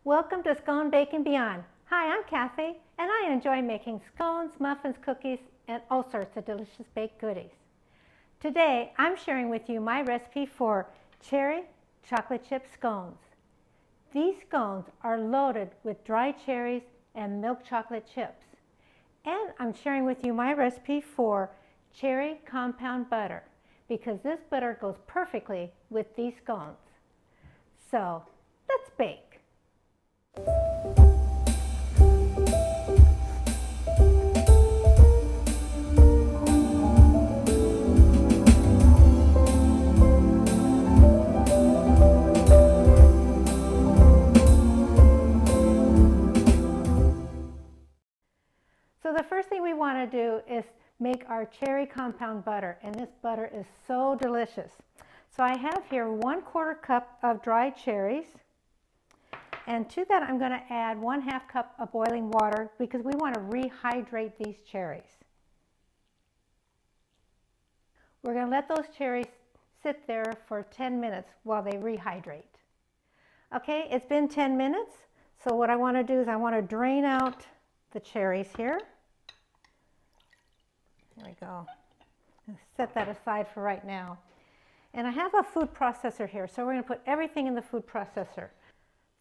Welcome to Scone Bake and Beyond. Hi, I'm Kathy, and I enjoy making scones, muffins, cookies, and all sorts of delicious baked goodies. Today, I'm sharing with you my recipe for cherry chocolate chip scones. These scones are loaded with dried cherries and milk chocolate chips. And I'm sharing with you my recipe for cherry compound butter, because this butter goes perfectly with these scones. So, let's bake. So the first thing we want to do is make our cherry compound butter, and this butter is so delicious. So I have here 1/4 cup of dried cherries, and to that I'm going to add 1/2 cup of boiling water because we want to rehydrate these cherries. We're going to let those cherries sit there for 10 minutes while they rehydrate. Okay, it's been 10 minutes, so what I want to do is I want to drain out the cherries here. There we go. Set that aside for right now. And I have a food processor here, so we're going to put everything in the food processor.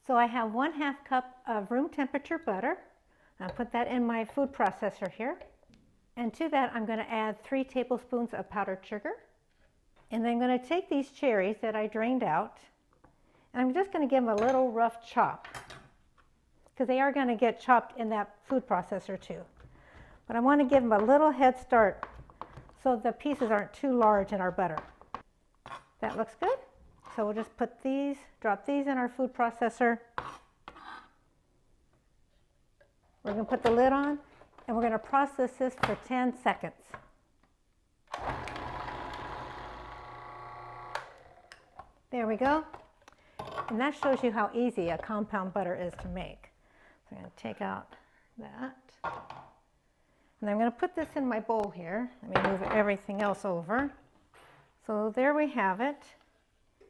So I have 1/2 cup of room temperature butter. I'll put that in my food processor here. And to that I'm going to add 3 tablespoons of powdered sugar. And then I'm going to take these cherries that I drained out, and I'm just going to give them a little rough chop, because they are going to get chopped in that food processor too. But I want to give them a little head start so the pieces aren't too large in our butter. That looks good. So we'll just put these, drop these in our food processor. We're going to put the lid on, and we're going to process this for 10 seconds. There we go. And that shows you how easy a compound butter is to make. So I'm going to take out that. And I'm going to put this in my bowl here. Let me move everything else over. So there we have it.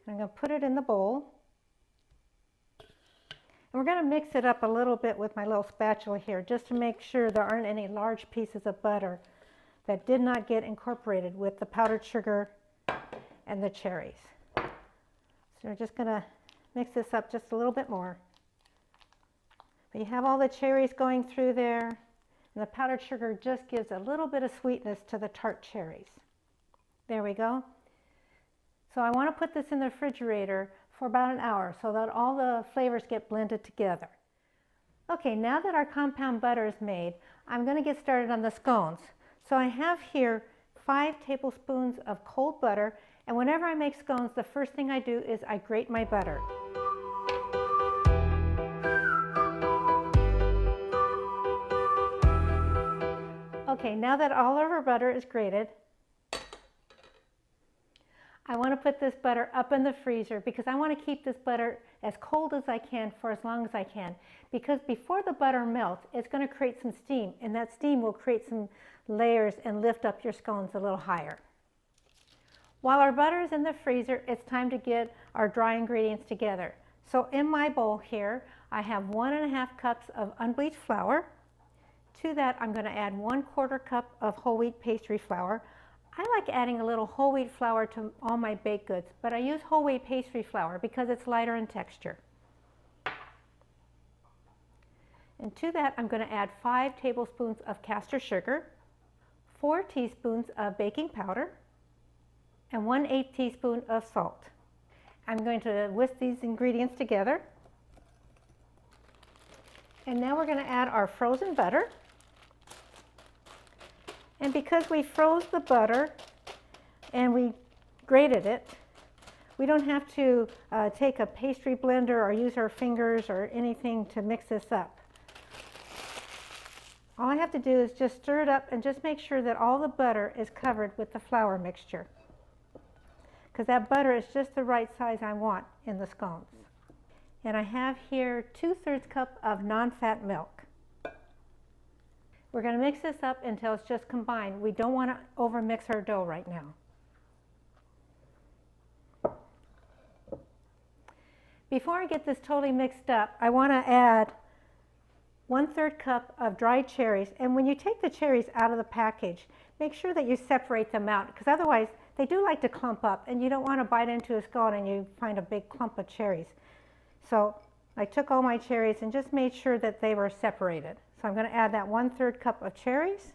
I'm going to put it in the bowl. And we're going to mix it up a little bit with my little spatula here, just to make sure there aren't any large pieces of butter that did not get incorporated with the powdered sugar and the cherries. So we're just going to mix this up just a little bit more. But you have all the cherries going through there, and the powdered sugar just gives a little bit of sweetness to the tart cherries. There we go. So I want to put this in the refrigerator for about an hour so that all the flavors get blended together. Okay, now that our compound butter is made, I'm going to get started on the scones. So I have here 5 tablespoons of cold butter, and whenever I make scones, the first thing I do is I grate my butter. Okay, now that all of our butter is grated, I want to put this butter up in the freezer because I want to keep this butter as cold as I can for as long as I can. Because before the butter melts, it's going to create some steam, and that steam will create some layers and lift up your scones a little higher. While our butter is in the freezer, it's time to get our dry ingredients together. So in my bowl here, I have 1/2 cups of unbleached flour. To that, I'm going to add 1/4 cup of whole wheat pastry flour. I like adding a little whole wheat flour to all my baked goods, but I use whole wheat pastry flour because it's lighter in texture. And to that, I'm going to add 5 tablespoons of caster sugar, 4 teaspoons of baking powder, and 1/8 teaspoon of salt. I'm going to whisk these ingredients together. And now we're going to add our frozen butter. And because we froze the butter and we grated it, we don't have to take a pastry blender or use our fingers or anything to mix this up. All I have to do is just stir it up and just make sure that all the butter is covered with the flour mixture, because that butter is just the right size I want in the scones. And I have here 2/3 cup of non-fat milk. We're going to mix this up until it's just combined. We don't want to overmix our dough right now. Before I get this totally mixed up, I want to add 1/3 cup of dried cherries. And when you take the cherries out of the package, make sure that you separate them out, because otherwise they do like to clump up and you don't want to bite into a scone and you find a big clump of cherries. So I took all my cherries and just made sure that they were separated. So I'm going to add that 1/3 cup of cherries.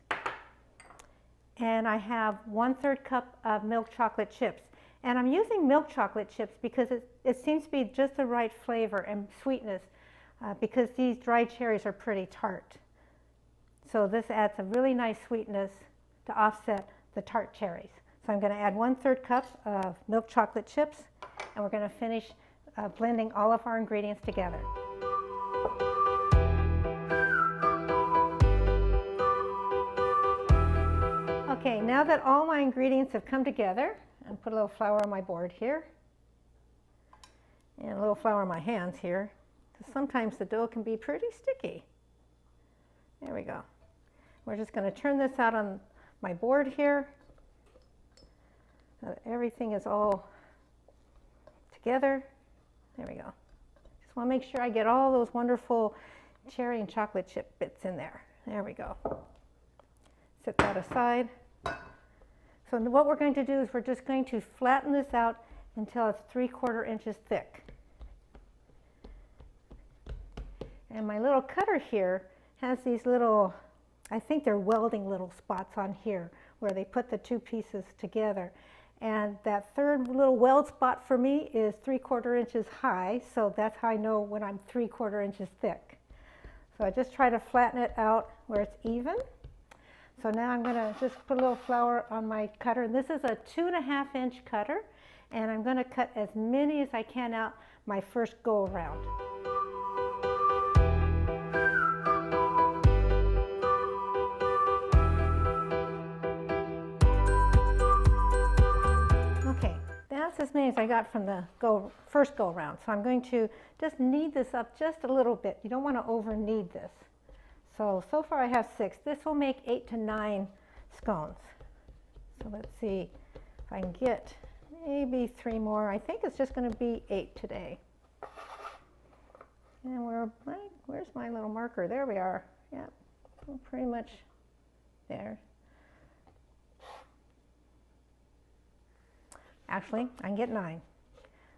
And I have 1/3 cup of milk chocolate chips. And I'm using milk chocolate chips because it seems to be just the right flavor and sweetness because these dried cherries are pretty tart. So this adds a really nice sweetness to offset the tart cherries. So I'm going to add 1/3 cup of milk chocolate chips, and we're going to finish blending all of our ingredients together. Okay, now that all my ingredients have come together, I'll put a little flour on my board here, and a little flour on my hands here, because sometimes the dough can be pretty sticky. There we go. We're just going to turn this out on my board here. So everything is all together. There we go. Just want to make sure I get all those wonderful cherry and chocolate chip bits in there. There we go. Set that aside. So what we're going to do is we're just going to flatten this out until it's 3/4 inches thick. And my little cutter here has these little, I think they're welding little spots on here where they put the two pieces together. And that third little weld spot for me is 3/4 inches high, so that's how I know when I'm 3/4 inches thick. So I just try to flatten it out where it's even. So now I'm going to just put a little flour on my cutter. And this is a 2.5 inch cutter, and I'm going to cut as many as I can out my first go around. Okay, that's as many as I got from the first go around. So I'm going to just knead this up just a little bit. You don't want to over knead this. So far I have 6. This will make 8 to 9 scones. So let's see if I can get maybe 3 more. I think it's just going to be 8 today. And where's my little marker? There we are. Yeah, we're pretty much there. Actually, I can get 9.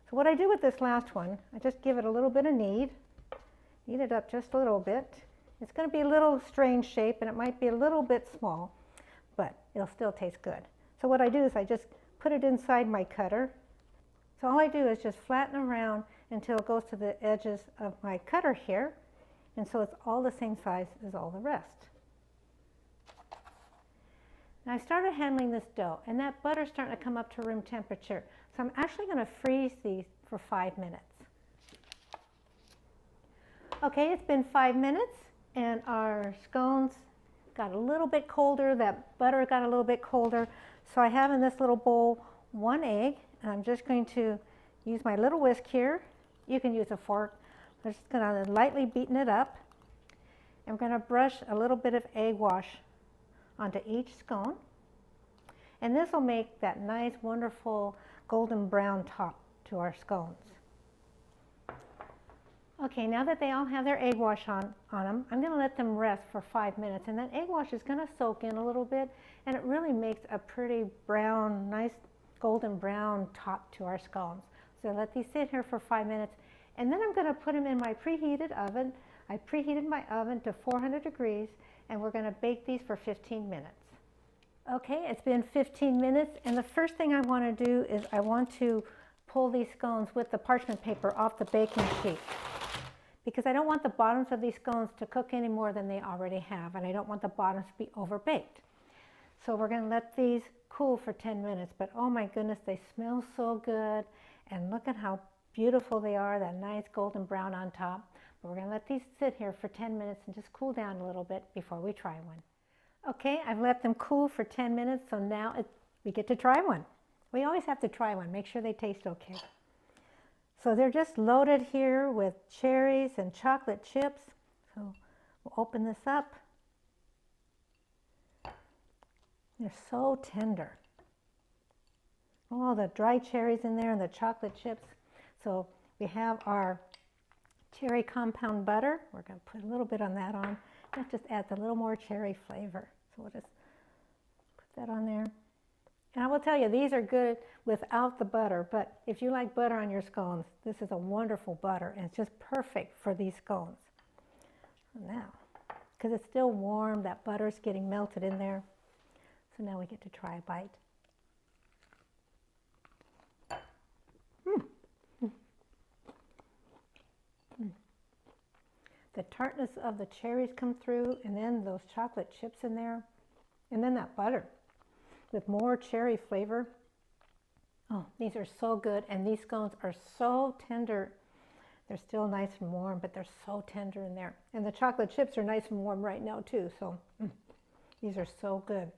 So what I do with this last one, I just give it a little bit of knead it up just a little bit. It's going to be a little strange shape, and it might be a little bit small, but it'll still taste good. So what I do is I just put it inside my cutter. So all I do is just flatten around until it goes to the edges of my cutter here, and so it's all the same size as all the rest. Now I started handling this dough, and that butter's starting to come up to room temperature. So I'm actually going to freeze these for 5 minutes. Okay, it's been 5 minutes. And our scones got a little bit colder, that butter got a little bit colder. So I have in this little bowl 1 egg, and I'm just going to use my little whisk here. You can use a fork. I'm just going to lightly beaten it up. And we're going to brush a little bit of egg wash onto each scone. And this will make that nice, wonderful golden brown top to our scones. Okay, now that they all have their egg wash on them, I'm going to let them rest for 5 minutes. And that egg wash is going to soak in a little bit, and it really makes a pretty brown, nice golden brown top to our scones. So let these sit here for 5 minutes, and then I'm going to put them in my preheated oven. I preheated my oven to 400 degrees, and we're going to bake these for 15 minutes. Okay, it's been 15 minutes, and the first thing I want to do is I want to pull these scones with the parchment paper off the baking sheet, because I don't want the bottoms of these scones to cook any more than they already have, and I don't want the bottoms to be overbaked. So we're going to let these cool for 10 minutes, but oh my goodness, they smell so good, and look at how beautiful they are, that nice golden brown on top. But we're going to let these sit here for 10 minutes and just cool down a little bit before we try one. Okay, I've let them cool for 10 minutes, so now we get to try one. We always have to try one, make sure they taste okay. So they're just loaded here with cherries and chocolate chips. So we'll open this up. They're so tender. All the dried cherries in there and the chocolate chips. So We have our cherry compound butter. We're going to put a little bit on that on. That just adds a little more cherry flavor. So we'll just put that on there. And I will tell you, these are good without the butter, but if you like butter on your scones, this is a wonderful butter, and it's just perfect for these scones. Now, because it's still warm, that butter's getting melted in there. So now we get to try a bite. The tartness of the cherries come through, and then those chocolate chips in there, and then that butter with more cherry flavor. Oh, these are so good, and these scones are so tender. They're still nice and warm, but they're so tender in there. And the chocolate chips are nice and warm right now too, so these are so good.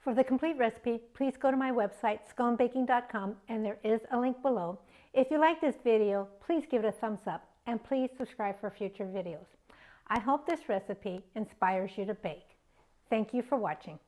For the complete recipe, please go to my website, sconebaking.com, and there is a link below. If you like this video, please give it a thumbs up, and please subscribe for future videos. I hope this recipe inspires you to bake. Thank you for watching.